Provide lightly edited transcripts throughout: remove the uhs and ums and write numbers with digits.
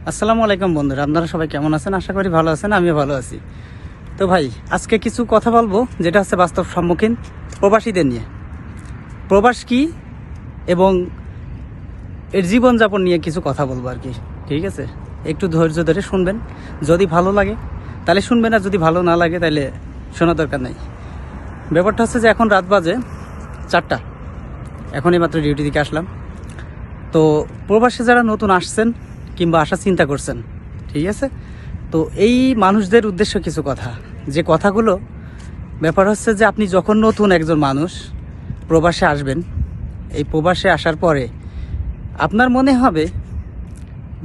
আসসালামু আলাইকুম বন্ধুরা, আপনারা সবাই কেমন আছেন? আশা করি ভালো আছেন, আমিও ভালো আছি। তো ভাই, আজকে কিছু কথা বলবো যেটা হচ্ছে বাস্তব সম্মুখীন প্রবাসীদের নিয়ে। প্রবাস কি এবং এর জীবনযাপন নিয়ে কিছু কথা বলবো আর কি। ঠিক আছে, একটু ধৈর্য ধরে শুনবেন। যদি ভালো লাগে তাহলে শুনবেন, আর যদি ভালো না লাগে তাহলে শোনা দরকার নাই। ব্যাপারটা হচ্ছে যে এখন রাত বাজে 4টা, এখনই মাত্র ডিউটি থেকে আসলাম। তো প্রবাসে যারা নতুন আসছেন কিংবা আসার চিন্তা করছেন, ঠিক আছে, তো এই মানুষদের উদ্দেশ্য কিছু কথা, যে কথাগুলো ব্যাপার হচ্ছে যে আপনি যখন নতুন একজন মানুষ প্রবাসে আসবেন, এই প্রবাসে আসার পরে আপনার মনে হবে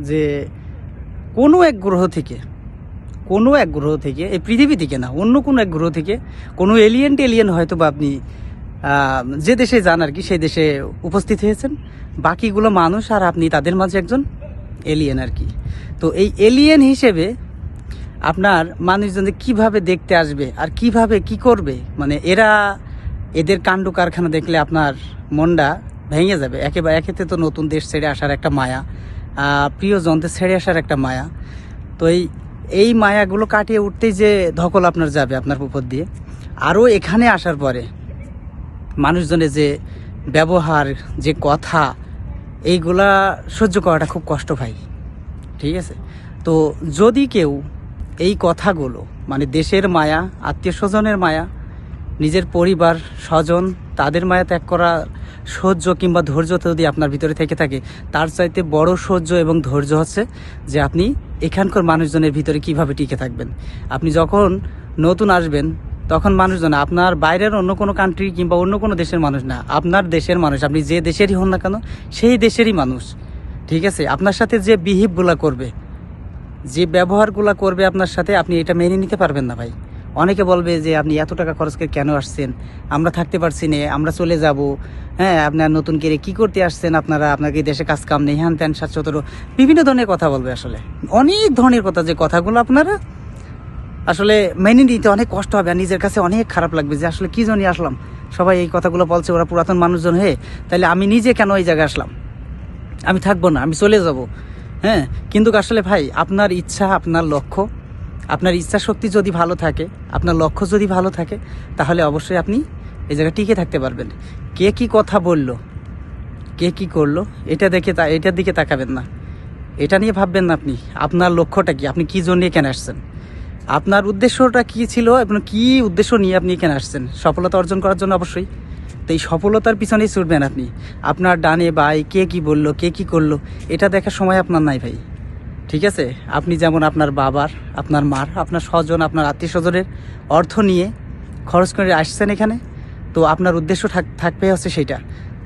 যে কোনো এক গ্রহ থেকে, এই পৃথিবী থেকে না, অন্য কোনো এক গ্রহ থেকে কোনো এলিয়েন হয়তো বা আপনি যে দেশে যান আর কি, সেই দেশে উপস্থিত হয়েছেন। বাকিগুলো মানুষ, আর আপনি তাদের মাঝে একজন এলিয়েন আর কি। তো এই এলিয়েন হিসেবে আপনার মানুষজনদের কিভাবে দেখতে আসবে আর কিভাবে কি করবে, মানে এদের কাণ্ড কারখানা দেখলে আপনার মনটা ভেঙে যাবে একেবারে। একেতে তো নতুন দেশ ছেড়ে আসার একটা মায়া, প্রিয়জনদের ছেড়ে আসার একটা মায়া। তো এই মায়াগুলো কাটিয়ে উঠতেই যে ধকল আপনার যাবে আপনার উপর দিয়ে, আরও এখানে আসার পরে মানুষজনের যে ব্যবহার, যে কথা, এইগুলা সহ্য করাটা খুব কষ্ট ভাই। ঠিক আছে, তো যদি কেউ এই কথাগুলো, মানে দেশের মায়া, আত্মীয় স্বজনের মায়া, নিজের পরিবার স্বজন, তাদের মায়া ত্যাগ করা সহ্য কিংবা ধৈর্য যদি আপনার ভিতরে থেকে থাকে, তার চাইতে বড় সহ্য এবং ধৈর্য হচ্ছে যে আপনি এখানকার মানুষজনের ভিতরে কিভাবে টিকে থাকবেন। আপনি যখন নতুন আসবেন তখন মানুষজন আপনার বাইরের অন্য কোনো কান্ট্রি কিংবা অন্য কোনো দেশের মানুষ না, আপনার দেশের মানুষ। আপনি যে দেশেরই হন না কেন, সেই দেশেরই মানুষ। ঠিক আছে, আপনার সাথে যে বিহেভগুলো করবে, যে ব্যবহারগুলো করবে আপনার সাথে, আপনি এটা মেনে নিতে পারবেন না ভাই। অনেকে বলবে যে আপনি এত টাকা খরচ করে কেন আসছেন, আমরা থাকতে পারছি না, আমরা চলে যাব। হ্যাঁ, আপনার নতুন করে কী করতে আসছেন, আপনাকে দেশে কাজ কাম নেই, হ্যান ত্যান 7-17 বিভিন্ন ধরনের কথা বলবে। আসলে অনেক ধরনের কথা, যে কথাগুলো আপনারা আসলে মেনে নিতে অনেক কষ্ট হবে, আর নিজের কাছে অনেক খারাপ লাগবে যে আসলে কী জন্যই আসলাম। সবাই এই কথাগুলো বলছে, ওরা পুরাতন মানুষজন হয়ে, তাহলে আমি নিজে কেন এই জায়গায় আসলাম? আমি থাকবো না, আমি চলে যাব। হ্যাঁ, কিন্তু আসলে ভাই, আপনার ইচ্ছা, আপনার লক্ষ্য, আপনার ইচ্ছা শক্তি যদি ভালো থাকে, আপনার লক্ষ্য যদি ভালো থাকে, তাহলে অবশ্যই আপনি এই জায়গায় টিকে থাকতে পারবেন। কে কি কথা বলল, কে কি করলো, এটার দিকে তাকাবেন না, এটা নিয়ে ভাববেন না। আপনি আপনার লক্ষ্যটা কি, আপনি কি জন্য এখানে আসছেন, আপনার উদ্দেশ্যটা কি ছিল এবং কি উদ্দেশ্য নিয়ে আপনি এখানে আসছেন? সফলতা অর্জন করার জন্য অবশ্যই। তো এই সফলতার পিছনেই ছুটবেন আপনি। আপনার ডানে বাই কে কি বললো, কে কি করলো, এটা দেখার সময় আপনার নাই ভাই। ঠিক আছে, আপনি যেমন আপনার বাবার, আপনার মার, আপনার স্বজন, আপনার আত্মীয় স্বজনের অর্থ নিয়ে খরচ করে আসছেন এখানে, তো আপনার উদ্দেশ্য থাকবে হচ্ছে সেইটা,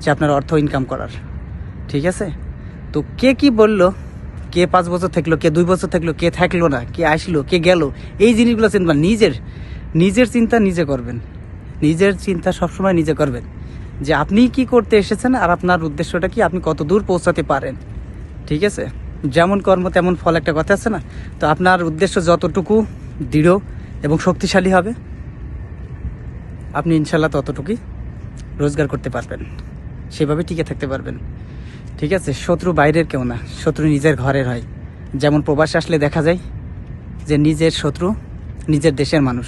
যে আপনার অর্থ ইনকাম করার। ঠিক আছে, তো কে কি বলল, কে 5 বছর থাকলো, কে 2 বছর থাকলো, কে থাকলো না, কে আসলো, কে গেল, এই জিনিসগুলো চিন্তা নিজের চিন্তা নিজে করবেন। নিজের চিন্তা সবসময় নিজে করবেন, যে আপনি কি করতে এসেছেন আর আপনার উদ্দেশ্যটা কি, আপনি কত দূর পৌঁছাতে পারেন। ঠিক আছে, যেমন কর্ম তেমন ফল, একটা কথা আছে না? তো আপনার উদ্দেশ্য যতটুকু দৃঢ় এবং শক্তিশালী হবে, আপনি ইনশাল্লাহ ততটুকুই রোজগার করতে পারবেন, সেভাবে টিকে থাকতে পারবেন। ঠিক আছে, শত্রু বাইরের কেউ না, শত্রু নিজের ঘরের হয়। যেমন প্রবাসে আসলে দেখা যায় যে নিজের শত্রু নিজের দেশের মানুষ।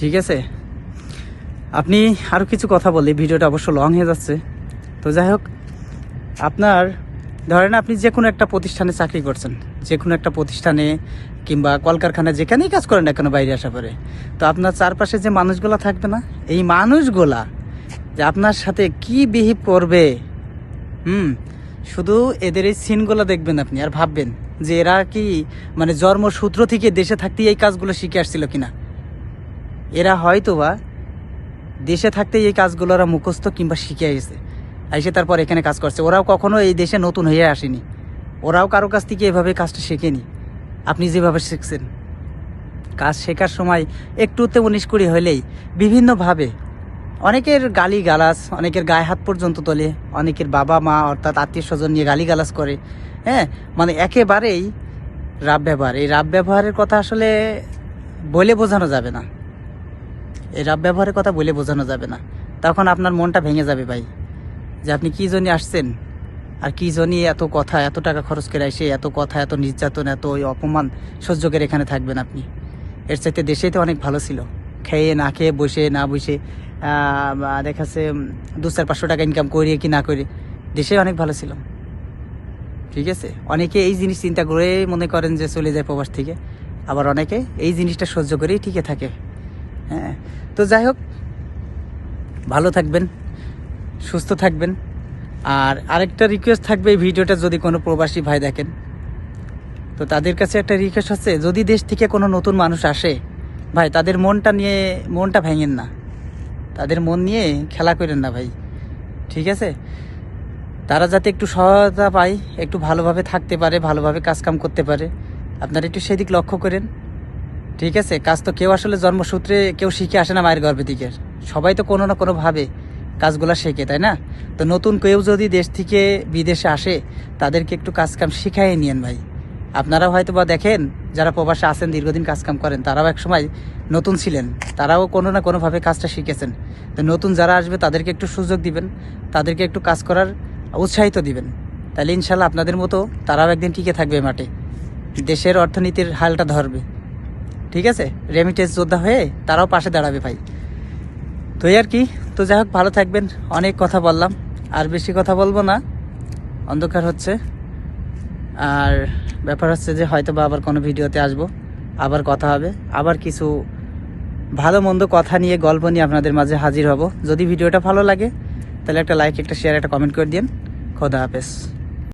ঠিক আছে, আপনি আরও কিছু কথা বললে ভিডিওটা অবশ্য লং হয়ে যাচ্ছে। তো যাই হোক, আপনার ধরেন আপনি যে কোনো একটা প্রতিষ্ঠানে চাকরি করছেন, যে কোনো একটা প্রতিষ্ঠানে কিংবা কলকারখানায়, যেখানেই কাজ করেন না কেন বাইরে আসা পরে, তো আপনার চারপাশে যে মানুষগুলো থাকবে না, এই মানুষগুলা যে আপনার সাথে কি বিহেভ করবে, শুধু এদের এই সিনগুলো দেখবেন আপনি, আর ভাববেন যে এরা কি মানে জন্মসূত্র থেকে দেশে থাকতেই এই কাজগুলো শিখে আসছিল কিনা। এরা হয়তোবা দেশে থাকতেই এই কাজগুলো ওরা মুখস্থ কিংবা শিখে এসেছে, এসে তারপর এখানে কাজ করছে। ওরাও কখনো এই দেশে নতুন হয়ে আসেনি, ওরাও কারো কাছ থেকে এভাবে কাজটা শেখেনি। আপনি যেভাবে শিখছেন, কাজ শেখার সময় একটুতে 19-20 হলেই বিভিন্নভাবে অনেকের গালি গালাজ, অনেকের গায়ে হাত পর্যন্ত তোলে, অনেকের বাবা মা অর্থাৎ আত্মীয় স্বজন নিয়ে গালি গালাজ করে। হ্যাঁ, মানে একেবারেই রাব ব্যবহার। এই রাব ব্যবহারের কথা আসলে বলে বোঝানো যাবে না, এই রাব ব্যবহারের কথা বলে বোঝানো যাবে না। তখন আপনার মনটা ভেঙে যাবে ভাই, যে আপনি কী জন্য আসছেন, আর কি জানি এত কথা, এত টাকা খরচ করে এসে এত কথা, এত নির্যাতন, এত ওই অপমান সহ্য করে এখানে থাকবেন আপনি? এর চাইতে দেশেই তো অনেক ভালো ছিল। খেয়ে না খেয়ে, বসে না বসে, দেখাচ্ছে 200-500 টাকা ইনকাম করিয়ে কি না করে, দেশে অনেক ভালো ছিল। ঠিক আছে, অনেকে এই জিনিস চিন্তা করে মনে করেন যে চলে যায় প্রবাস থেকে, আবার অনেকে এই জিনিসটা সহ্য করেই টিকে থাকে। হ্যাঁ, তো যাই হোক, ভালো থাকবেন, সুস্থ থাকবেন। আর আরেকটা রিকোয়েস্ট থাকবে, এই ভিডিওটা যদি কোনো প্রবাসী ভাই দেখেন, তো তাদের কাছে একটা রিকোয়েস্ট হচ্ছে, যদি দেশ থেকে কোনো নতুন মানুষ আসে ভাই, তাদের মনটা ভেঙেন না, তাদের মন নিয়ে খেলা করেন না ভাই। ঠিক আছে, তারা যাতে একটু সহায়তা পায়, একটু ভালোভাবে থাকতে পারে, ভালোভাবে কাজকাম করতে পারে, আপনারা একটু সেদিক লক্ষ্য করেন। ঠিক আছে, কাজ তো কেউ আসলে জন্মসূত্রে কেউ শিখে আসে না মায়ের গর্ভে থেকে, সবাই তো কোনো না কোনোভাবে কাজগুলো শেখে, তাই না? তো নতুন কেউ যদি দেশ থেকে বিদেশে আসে, তাদেরকে একটু কাজকাম শিখাই নিয়েন ভাই। আপনারাও হয়তো বা দেখেন, যারা প্রবাসে আছেন, দীর্ঘদিন কাজকাম করেন, তারাও একসময় নতুন ছিলেন, তারাও কোনো না কোনোভাবে কাজটা শিখেছেন। তো নতুন যারা আসবে তাদেরকে একটু সুযোগ দিবেন, তাদেরকে একটু কাজ করার উৎসাহিত দিবেন, তাহলে ইনশাল্লাহ আপনাদের মতো তারাও একদিন টিকে থাকবে মাঠে, দেশের অর্থনীতির হালটা ধরবে। ঠিক আছে, রেমিটেন্স যোদ্ধা হয়ে তারাও পাশে দাঁড়াবে ভাই। তো এই আর কি। তো যাই হোক, ভালো থাকবেন। অনেক কথা বললাম, আর বেশি কথা বলবো না, অন্ধকার হচ্ছে। আর ব্যাপার হচ্ছে যে হয়তো বা আবার কোনো ভিডিওতে আসবো, আবার কথা হবে, আবার কিছু ভালো মন্দ কথা নিয়ে, গল্প নিয়ে আপনাদের মাঝে হাজির হব। যদি ভিডিওটা ভালো লাগে তাহলে একটা লাইক, একটা শেয়ার, একটা কমেন্ট করে দিন। খোদা হাফেজ।